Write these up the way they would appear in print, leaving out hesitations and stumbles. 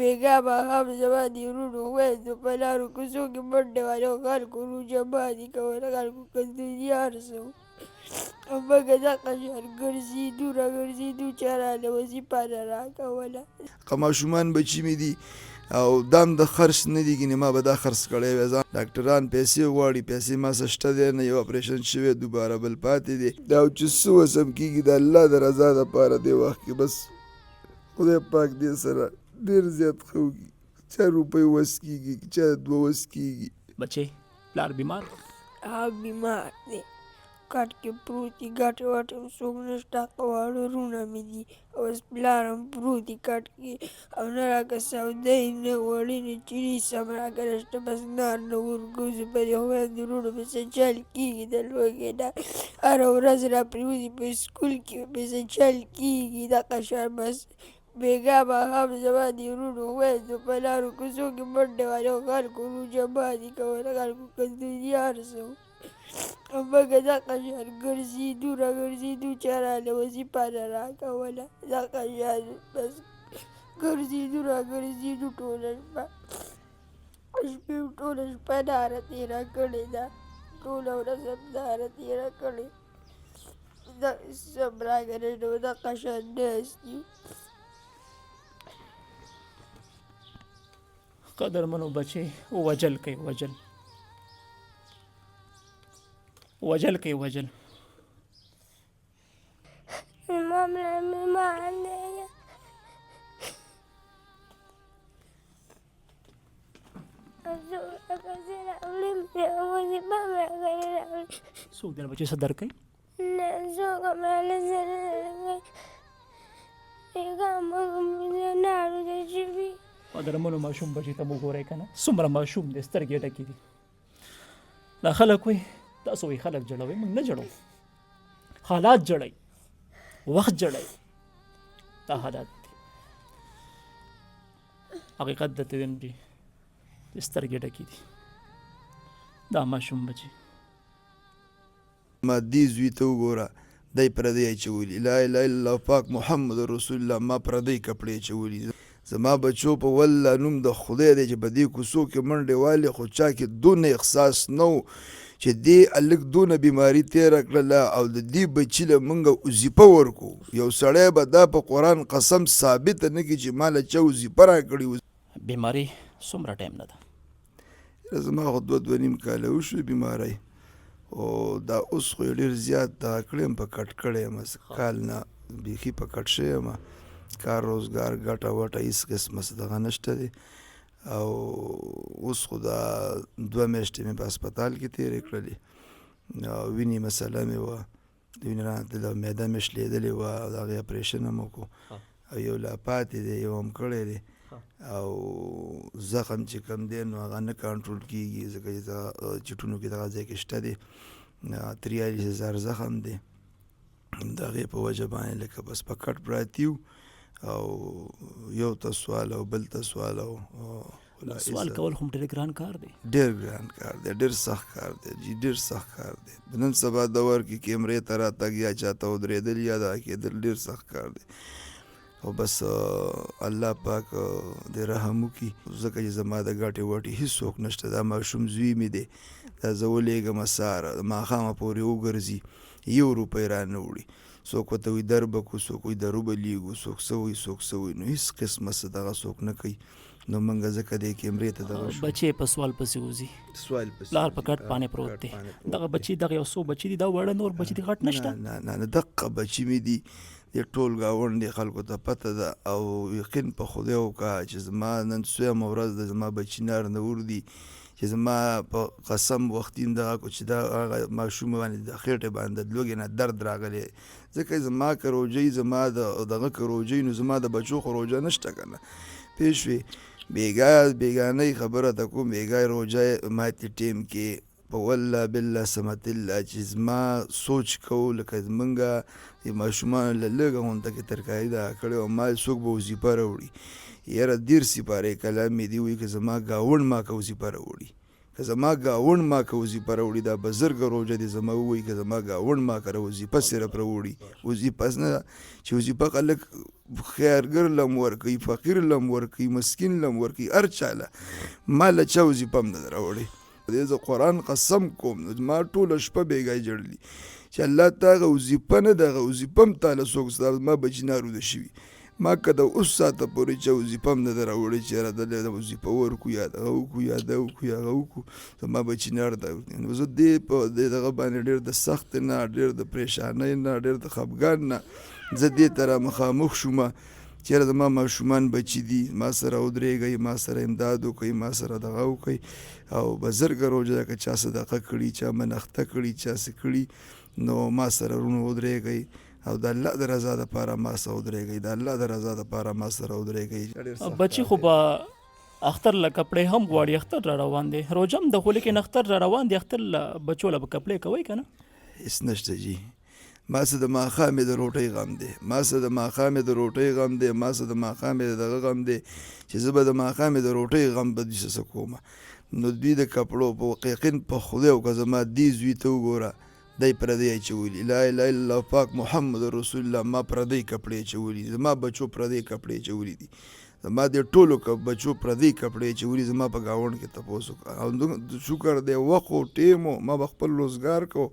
بېګا ماښام زما د وروڼو خویندو په لارو کوڅو کې منډې والو خلکو روژه ماتي کوله خلکو کندوزیان سو او موږ دغه شان ګرځېدو راګرځېدو چا راله وظیفه نه راکوله. که ماشومان بچي مې دي او دا هم د خرڅ نه دي ګینې ما به دا خرڅ کړی وی ځان ډاکټران پیسې غواړي پیسې ما سره شته دی نه یو اپریشن شوی دوباره بل پاتې دی او چې څه وسم کېږي د الله د رضا دپاره دې وخت کې بس خدای پاک دې سره ډېر زیات ښه وکړي چا روپۍ وس کېږي چا دوه وس کېږي. بچې پلار بیمار بیمار دی کټ کې پروت دي ګټې وټې هم څوک نشته واړه وروڼه مې دي او اوس پلار هم پروت دي کټ کې او نه راکه سودی نه غوړي نه چیني سم راکه نشته بس نار نه ورګوزو په دې خویندو وروڼو مې څه چل کېږي د لوږې نه هره ورځ را پرېوځي په سکول کې مې څه چل کېږي دغه شان بس بېګا ماښام زما د وروڼو خویندو په لارو کوڅو کې منډې والو خلکو روژه ماتي کوله خلکو کندوزیان سو او موږ دغه شان ګرځېدو راګرځېدو چا راله وظیفه نه راکوله دغه شان بس ګرځېدو راګرځېدو ټوله شپه شپې ټوله شپه ناره تېره کړې ده ټوله ورځ هم ناره تېره کړې سم راکه نشته و دغه شان ناست یو. قدرمنو بچې وجل کوي وجل کوي وجل زما ملا بیمار دی څوک دی بچې څه در کوي نه څوک هم راله سره نه کوي بېګا موږ ناړو ته شوي. قدرمنو ماشوم بچې ته وګورئ که نه څومره ماشوم دی سترګې ډکې دي دا خلک وایي تاسو وایي خلک جړوئ موږ نه جړو حالات جړئ وخت جړئ دا حالات دي حقیقت درته ویم چې سترګې ډکې دي دا ماشوم بچې ما دې زوی ته وګوره دی پردی اچولي لا اله الا الله پاک محمد رسول الله ما پردی کپړې اچولي زما بچو په والله نوم د خدای دی چې په دې کوڅو کې منډې والې خو چا کې دونه احساس نه و چې دې هلک دونه بیماري تېره کړله او د دې بچي له موږ وظیفه ورکو یو سړی به دا په قرآن قسم ثابته نه کړي چې ما له چا وظیفه راکړې بیماري څومره ټایم نه ده زما خو دوه نیم کاله وشو بیماری او دا اوس خو یې ډېر زیات دغه کړی یم په کټ کړی یم کال نه بیخي په کټ شوی یم کار روزګار ګټه وټه هېڅ قسمه څه دغه نشته دی او اوس خو دا 2 میاشتې مې په هسپتال کې تېرې کړلې او وینې مسله مې وه د وینې رانه د معده مې شلېدلې وه او د هغې اپریشن هم وکړو او یو لا پاتې دی یو هم کړی دی او زخم چې کم دی نو هغه نه کنټرول کېږي ځکه چې چټونو کې دغه ځای کې شته دی 43,000 زخم دی د هغې په وجه باندې لکه بس په کټ پراته یو او یو ته سوال او بل ته سوال او سوال کول خو ډېر ګران کار دی ډېر ګران کار دی ډېر سخت کار دی جی ډېر سخت کار دی نن سبا دور کې کیمرې ته راتګ یا چاته ودرېدل یا دا کېدل ډېر سخت کار دی او بس الله پاک دې رحم وکړي ځکه چې زما د ګټې وټې هېڅوک نشته دا ماشوم زوی مې دی دا زه ولېږم سهاره ماښامه پورې وګرځي 1 روپۍ رانه وړي څوک ورته وایي در به کړو څوک وایي درو به لیږو څوک څه وایي څوک څه وایي نو هېڅ قسمه څه دغه څوک نه کوي نو موږ ځکه دې کیمرې ته دغه شو بچې په سوال پسې وځي پلار په کټ باندې پروت دی دغه بچي دغه یو څو بچي دي دا وړه نور بچي دي غټ نشته نه دقه بچي مې دي د ټول ګاونډي خلکو ته پته ده او یقین په خدای وکړه چې زما نن څویمه ورځ ده زما بچي نار نه وردي چې زما په قسم وختیم دغه کو چې دا هغه ماشوم باندې د خېټې باندې د لوږې نه درد راغلی ځکه زما که روژه زما دغه که روژه نو زما د بچو خو روژه نشته که نه پوه شوې بېګانۍ خبره ته کوم بېګا روژه ماتې ټیم کې په والله بالله سمت الله چې زما سوچ کوو لکه زمونږ د ماشومانو له لږه غونته کې ترکاري دغه کړې وه ما څوک به وظیفه راوړي یاره 10 سپارې کلام مې دي وایي که زما ګاونډ ما که وظیفه راوړي که زما ګاونډ ما که وظیفه راوړي دا بزرګه روژه دې زما ووایي که زما ګاونډ ما که وظیفه صرف راوړي وظیفه نه چې وظیفه خلک خیرګر لم ورکوي فقیر لم ورکوي مسکین لم ورکوي هر چاله ما له چا وظیفه هم نه ده راوړې دې زه قرآن قسم کوم ما ټوله شپه بېګای جړلي چې الله تا هغه وظیفه نه ده هغه وظیفه هم تاله څوک ستا ما بچي ناروده شوي ما که د اوس ساعته پورې چا وظیفه هم نه ده راوړې چې یاره دلته وظیفه ورکړو یا دغه وکړو یا ده وکړو یا هغه وکړو زما بچي نه اړ نو زه دې په دغه باندې ډېر د سخت نه ډېر د پریشانۍ نه ډېر د خفګان نه زه دې ته را مخامخ شوم چېرې زما ماشومان بچي دي ما سره ودرېږئ ما سره امداد وکړئ ما سره دغه وکړئ او بزرګه روژه ده که چا صدقه کړي چا منښته کړي چا څه کړي نو ما سره ورونو ودرېږئ او د الله د رضا دپاره ما سره ودرېږئ د الله د رضا دپاره ما سره ودرېږئ بچي خو به اختر له کپړې هم غواړي اختر را روان دی روژه هم ده خو لیکن اختر را روان دی اختر له بچو له به کپړې کوئ که نه هېڅ نشته جي ما څه د ماښامې د روټۍ غم دی ما څه د ماښامې د روټۍ غم دی ما څه د ماښامې د دغه غم دی چې زه به د ماښامې د روټۍ غم به دوی څه کومه نو دوی د کپړو په یقین په خدای او که زما دې زوی ته وګوره دی پردی اچولي لا اله الا الله پاک محمد رسول الله ما پردی کپړې اچولي زما بچو پردی کپړې اچولي دي زما د ټولو بچو پردی کپړې اچولي زما په ګاونډ کې تپوس وکړه او شکر دی وخت و ټیم ما به خپل روزګار کو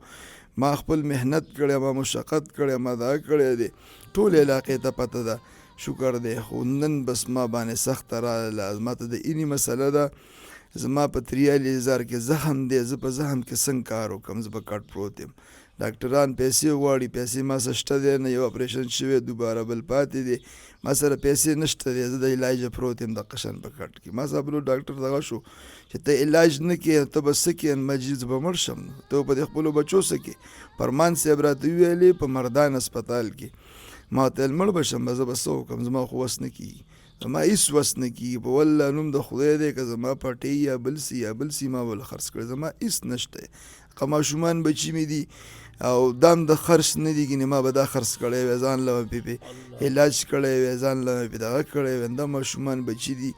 ما خپل محنت کړی ما مشقت کړی ما دا کړی دی ټول علاقې ته پته ده شکر دی خو نن بس ما باندې سخته راغله ما ته د اینې مسله ده زما په 43,000 کې زخم دی زه په زخم کې څنګه کار وکړم زه په کټ پروت یم ډاکټران پیسې غواړي پیسې ما سره شته دی نه یو اپریشن شوی دوباره بل پاتې دی ما سره پیسې نشته دی زه د علاج پروت یم د قشن په کټ کې ما صاحب نو ډاکټر دغه شو چې ته علاج نه کې ته به څه کې مجیز به مړ شم ته په دې خپلو بچو څه کې فرمان صاحب راته وویلې په مردان اسپتال کې ما ته مړ به شم زه به څه وکړم زما خو وس نه کېږي زما هېڅ وس نه کېږي په والله نوم د خدای دی که زما پټۍ یا بل سي ما به له خرڅ کړی زما هېڅ نشته که ماشومان بچي مې دي او دام د خرڅ نه دي ګینې ما به دا خرڅ کړی وی ځان له مې پې علاج کړی وی ځان له مې پې دغه کړی وی دا ماشومان بچي دي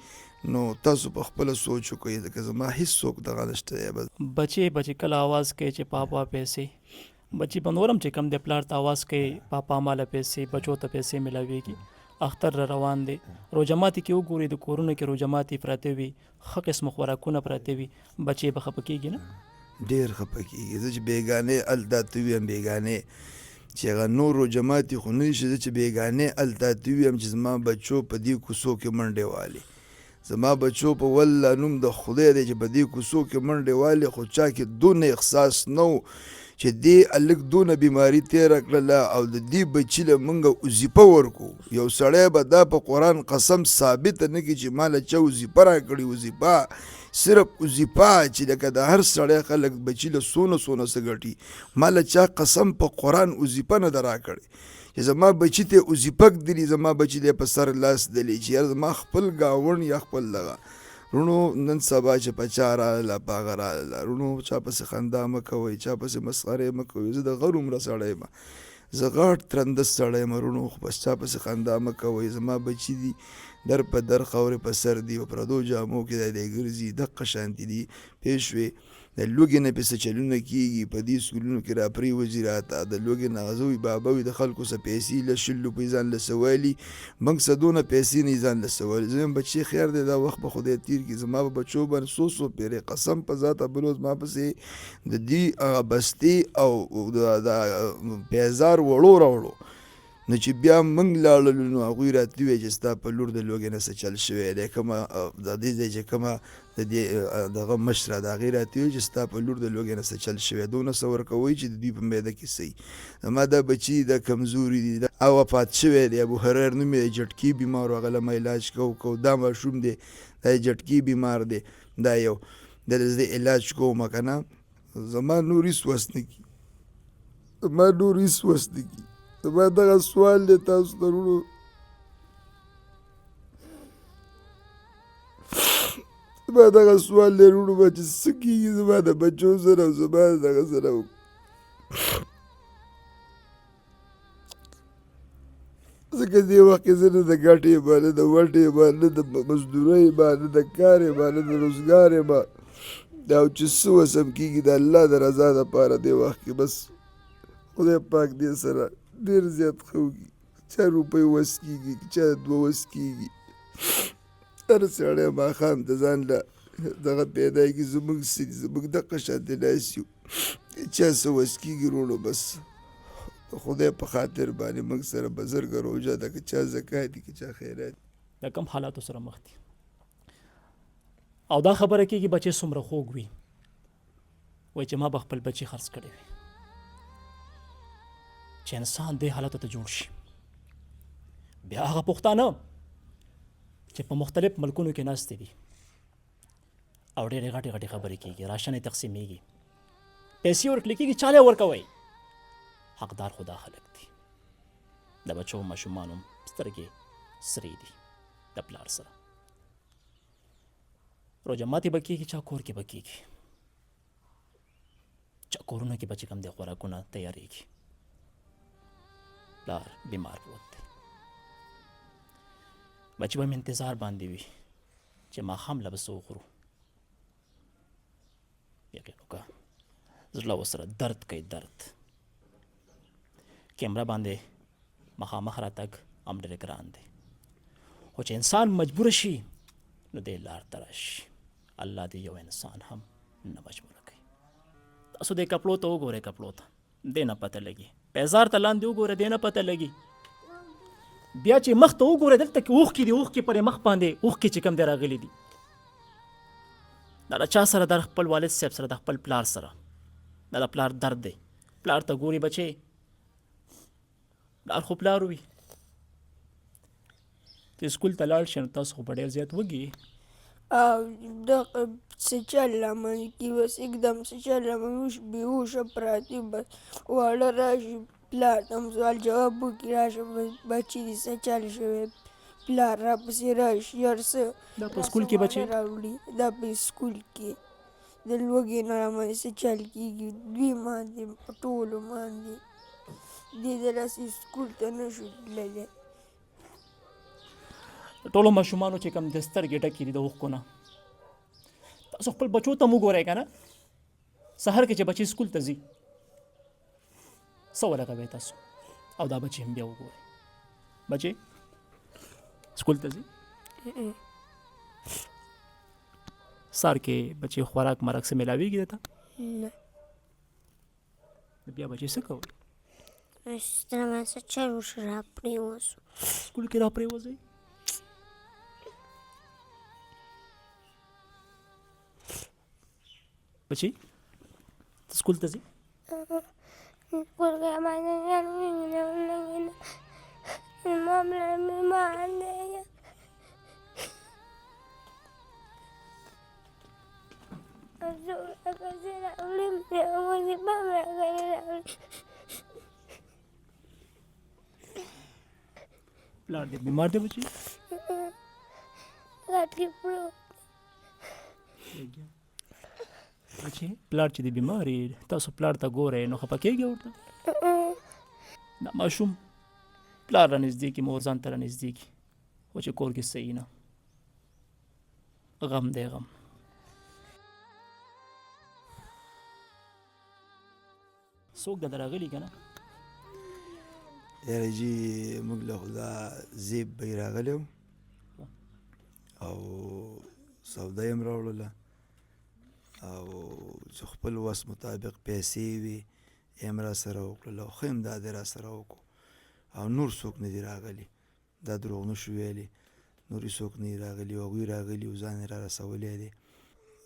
نو تاسو په خپله سوچ وکړئ که زما هېڅ څوک دغه نشته دی بچې کله آواز کوي چې پاپا پیسې بچي به نورم چې کم دی پلار ته آواز کوي پاپا ماله پیسې بچو ته پیسې میلاویږي اختر را روان دی روژه ماتي کې وګورئ د کورونو کې روژه ماتي پراته وي ښه قسمه خوراکونه پراته وي بچې به خفه کېږي نه ډېر خفه کېږي زه چې بېګانې هلته ته ویم بېګانې چې هغه نور روژه ماتي خو نه شي زه چې بېګانې هلته ته ویم چې زما بچو په دې کوڅو کې منډې والي زما بچو په والله نوم د خدای دی چې په دې کوڅو کې منډې والي خو چا کې دونه احساس نه و چې دې هلک دونه بیماري تېره کړله او د دې بچي له موږ وظیفه ورکو یو سړی به دا په قرآن قسم ثابته نه کړي چې ما له چا وظیفه راکړي وظیفه صرف وظیفه چې لکه د هر سړی خلک بچي له څونه څه ګټي ما له چا قسم په قرآن وظیفه نه ده راکړې چې زما بچي ته وظیفه ږدلي زما بچي دی په سر لاس دلی چې یار زما خپل ګاونډ یا خپل دغه رونو نن سبا چې په چا راغله په هغه راغله رونو چا پسې خندا مه کوئ چا پسې مسخرې مه کوئ زه د غر عمره سړی یم زه غټ ترنده سړی یم رونو خو بس چا پسې خندا مه کوئ زما بچي دي در په در خاورې په سر دي په پردو جامو کې دی ګرځي دقه شانتي دي پېښ شوې د لوږې نه پسې چلونه کېږي په دې سکولونو کې راپرېوځي راته د لوږې نه هغه زه وي بابا وي د خلکو څه پیسې له 100 روپۍ ځان له څه والي موږ څه دونه پیسې نه ځان له څه والي زه یم بچې خیر دی دا وخت به خدای تېر کړي زما به بچو باندې څو پیرې قسم په ذاته بلو زما پسې د دې هغه بستې او د پیزار وړو راوړو نو چې بیا موږ لاړلو نو هغوی راته وویل چې ستا په لور د لوږې نه څه چل شوی دی کومه د دې ځای چې کومه د دې دغه مشره د هغې راته وویل چې ستا په لور د لوږې نه څه چل شوی دونه څه ورکوئ چې د دوی په معده کې څه زما دا بچي دا کمزوري دي او وفات شوی دی ابو هریر نوم یې جټکي بیمار و هغه له ما علاج کو دا ماشوم دی دا جټکي بیمار دی دا یو د دې علاج کوم که نه زما نور هېڅ وس نه کي زما نور هېڅ وس نه کي زما دغه سوال دی تاسو ته وروڼو زما دغه سوال دی وروڼو به چې څه کېږي زما د بچو سره او زما دغه سره ځکه دې وخت کې زه نه د ګټې یم نه د وټې یم نه د مزدورۍ یم نه د کار یم نه د روزګار یم دا چې څه وسم کېږي د الله د رضا دپاره دې وخت کې بس خدای پاک دې سره ډېر زیات ښه وکړي. چا روپۍ وس کېږي چا 2 وس کېږي هر سړی ماښام د ځان له دغه پیدا کړي زموږ څه دي زموږ دغه شانتې ناست یو چا څه وس کېږي وروڼو بس د خدای په خاطر باندې موږ سره بزرګه روژه ده که چا زکات دي که چا خیرات د کم حالاتو سره مخ دي او دا خبره کېږي بچې څومره خوږ وي وایي چې ما به خپل بچي خرڅ کړی وي چې انسان دې حالاتو ته جوړ شي. بیا هغه پښتانه چې په مختلف ملکونو کې ناستې دي او ډېرې غټې غټې خبرې کېږي راشن یې تقسیمیږي پیسې ورکړل کېږي چاله ورکوئ حقدار خو دا خلک دي د بچو ماشومانو سترګې سرې دي د پلار سره روژه ماتې به کېږي چا کور کې به کېږي چا کورونو کې به چې کوم دی خوراکونه تیارېږي پلار بیمار پروت دی بچي به مې انتظار باندې وي چې ماښام له به څه وخورو یقین وکړه زړه ورسره درد کوي درد کیمره باندې مخامخ راتګ هم ډېر ګران دی خو چې انسان مجبور شي نو دې لار ته راشي الله دې یو انسان هم نه مجبوره کوي. تاسو دې کپړو ته وګورئ کپړو ته دې نه پته لګي پیزار ته لاندې وګوره دې نه پته لګي بیا چې مخ ته وګوره دلته کې اوښکې دي اوښکې پرې مخ باندې اوښکې چې کوم دی راغلي دي دا د چا سره د خپل والد صاحب سره د خپل پلار سره دا د پلار درد دی پلار ته ګوري بچې پلار خو پلار وي ته سکول ته لاړ شي نو تاسو خو به ډېر زیات وږي او دغه څه چل لمن کې بس एकदम څه چل لمن بېهوشه پراته بس واړه راشي پلار ته هم سوال جواب وکړي راشه بچي دي څه چل شوی پلار راپسې راشي هر څه دا په سکول کې بچې راوړي دا په سکول کې د لوږې نه رامنې څه چل کېږي دوی ماندې په ټولو ماندې دې دلاسې سکول ته نه شو تللی ټولو ماشومانو چې کوم د سترګې ډکې دي د اوښکو نه تاسو خپل بچو ته مو ګورئ که نه سهار کې چې بچې سکول ته ځي څه ولګوئ تاسو او دا بچې هم بیا وګورئ بچې سکول ته ځي سهار کې بچې خوراک مرک څه میلاویږي درته نه بیا بچې څه کوئ ستړی څه چل وشو راپرېوځو سکول کې راپرېوځئ بچې ته سکول ته ځې سکول کې ماملا بیمار دی پلار دې بیمار دی بچې بچې پلار چې دی بیمار یې تاسو پلار ته ګورئ نو خفه کېږئ ورته دا ماشوم پلار رانږدې کړي مور ځان ته رانږدې کړي خو چې کور کې صحیح نه غم دی غم څوک د راغلي که نه یاره جي موږ له خو دا زیب به یې راغلی و او سودا یې هم راوړله او چې خپل وس مطابق پیسې وي یې هم را سره وکړله او ښه هم دا دی را سره وکړو او نور څوک نه دي راغلي دا دروغ نه شو ویلی نور یې څوک نه دي راغلي او هغوی راغلي او ځان یې را رسولی دی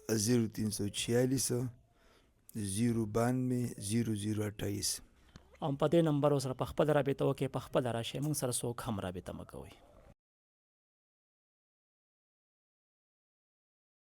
0346 092 0028 او په دې نمبر سره په خپله رابطه وکړئ په خپله راشئ موږ سره څوک هم رابطه مه کوئ